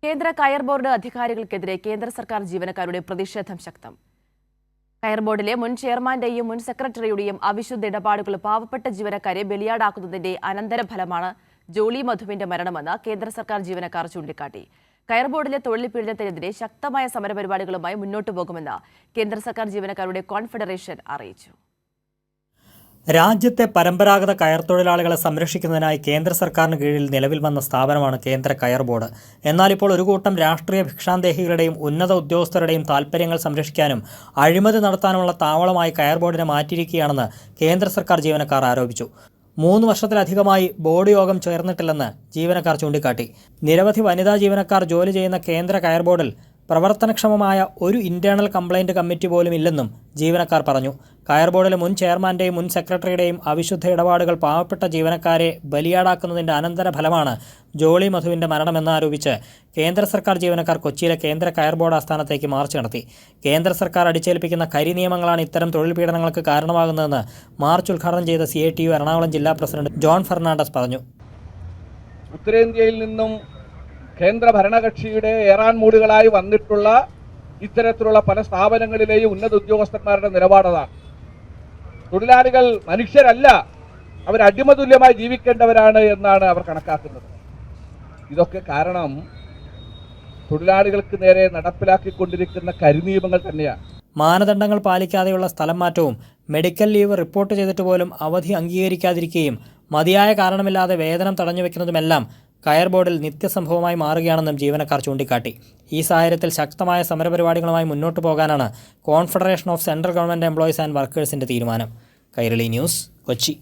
കേന്ദ്ര കയർ ബോർഡ് അധികാരികൾക്കെതിരെ കേന്ദ്ര സർക്കാർ ജീവനക്കാരുടെ പ്രതിഷേധം ശക്തം. കയർ ബോർഡിലെ മുൻ ചെയർമാന്റെയും മുൻ സെക്രട്ടറിയുടെയും അവിശുദ്ധ ഇടപാടുകൾ പാവപ്പെട്ട ജീവനക്കാരെ ബലിയാടാക്കുന്നതിന്റെ അനന്തരഫലമാണ് ജോളി മധുവിന്റെ മരണമെന്ന് കേന്ദ്ര സർക്കാർ ജീവനക്കാർ ചൂണ്ടിക്കാട്ടി. കയർ ബോർഡിലെ തൊഴിൽ പീഡനത്തിനെതിരെ ശക്തമായ സമരപരിപാടികളുമായി മുന്നോട്ടു പോകുമെന്ന് കേന്ദ്ര സർക്കാർ ജീവനക്കാരുടെ കോൺഫെഡറേഷൻ അറിയിച്ചു. രാജ്യത്തെ പരമ്പരാഗത കയർ തൊഴിലാളികളെ സംരക്ഷിക്കുന്നതിനായി കേന്ദ്ര സർക്കാരിന് കീഴിൽ നിലവിൽ വന്ന സ്ഥാപനമാണ് കേന്ദ്ര കയർ ബോർഡ്. എന്നാൽ ഇപ്പോൾ ഒരു കൂട്ടം രാഷ്ട്രീയ ഭിക്ഷാന്തേഹികളുടെയും ഉന്നത ഉദ്യോഗസ്ഥരുടെയും താൽപ്പര്യങ്ങൾ സംരക്ഷിക്കാനും അഴിമതി നടത്താനുമുള്ള താവളമായി കയർ ബോർഡിനെ മാറ്റിയിരിക്കുകയാണെന്ന് കേന്ദ്ര സർക്കാർ ജീവനക്കാർ ആരോപിച്ചു. 3 വർഷത്തിലധികമായി ബോർഡ് യോഗം ചേർന്നിട്ടില്ലെന്ന് ജീവനക്കാർ ചൂണ്ടിക്കാട്ടി. നിരവധി വനിതാ ജീവനക്കാർ ജോലി ചെയ്യുന്ന കേന്ദ്ര കയർ ബോർഡിൽ പ്രവർത്തനക്ഷമമായ ഒരു ഇന്റേണൽ കംപ്ലയിന്റ് കമ്മിറ്റി പോലും ഇല്ലെന്നും ജീവനക്കാർ പറഞ്ഞു. കയർ ബോർഡിലെ മുൻ ചെയർമാന്റെയും മുൻ സെക്രട്ടറിയുടെയും അവിശുദ്ധ ഇടപാടുകൾ പാവപ്പെട്ട ജീവനക്കാരെ ബലിയാടാക്കുന്നതിന്റെ അനന്തരഫലമാണ് ജോളി മധുവിന്റെ മരണമെന്നാരോപിച്ച് കേന്ദ്ര സർക്കാർ ജീവനക്കാർ കൊച്ചിയിലെ കേന്ദ്ര കയർ ബോർഡ് ആസ്ഥാനത്തേക്ക് മാർച്ച് നടത്തി. കേന്ദ്ര സർക്കാർ അടിച്ചേൽപ്പിക്കുന്ന കരി നിയമങ്ങളാണ് ഇത്തരം തൊഴിൽ പീഡനങ്ങൾക്ക് കാരണമാകുന്നതെന്ന് മാർച്ച് ഉദ്ഘാടനം ചെയ്ത CITU എറണാകുളം ജില്ലാ പ്രസിഡന്റ് ജോൺ ഫെർണാണ്ടസ് പറഞ്ഞു. ഉത്തരേന്ത്യയിൽ നിന്നും കേന്ദ്ര ഭരണകക്ഷിയുടെ ഏറാൻ മൂടുകളായി വന്നിട്ടുള്ള ഇത്തരത്തിലുള്ള പല സ്ഥാപനങ്ങളിലെയും ഉന്നത ഉദ്യോഗസ്ഥന്മാരുടെ നിലപാടതാണ്. തൊഴിലാളികൾ മനുഷ്യരല്ല, അവർ അടിമതുല്യമായി ജീവിക്കേണ്ടവരാണ് എന്നാണ് അവർ കണക്കാക്കുന്നത്. ഇതൊക്കെ കാരണം തൊഴിലാളികൾക്ക് നേരെ നടപ്പിലാക്കിക്കൊണ്ടിരിക്കുന്ന കരിനിയമങ്ങൾ തന്നെയാണ്. മാനദണ്ഡങ്ങൾ പാലിക്കാതെയുള്ള സ്ഥലം മാറ്റവും മെഡിക്കൽ ലീവ് റിപ്പോർട്ട് ചെയ്തിട്ട് പോലും അവധി അംഗീകരിക്കാതിരിക്കുകയും മതിയായ കാരണമില്ലാതെ വേതനം തടഞ്ഞുവെക്കുന്നതുമെല്ലാം കയർ ബോർഡിൽ നിത്യസംഭവമായി മാറുകയാണെന്നും ജീവനക്കാർ ചൂണ്ടിക്കാട്ടി. ഈ സാഹചര്യത്തിൽ ശക്തമായ സമരപരിപാടികളുമായി മുന്നോട്ടു പോകാനാണ് confederation of central government employees and വർക്കേഴ്സിൻ്റെ തീരുമാനം. കൈരളി ന്യൂസ്, കൊച്ചി.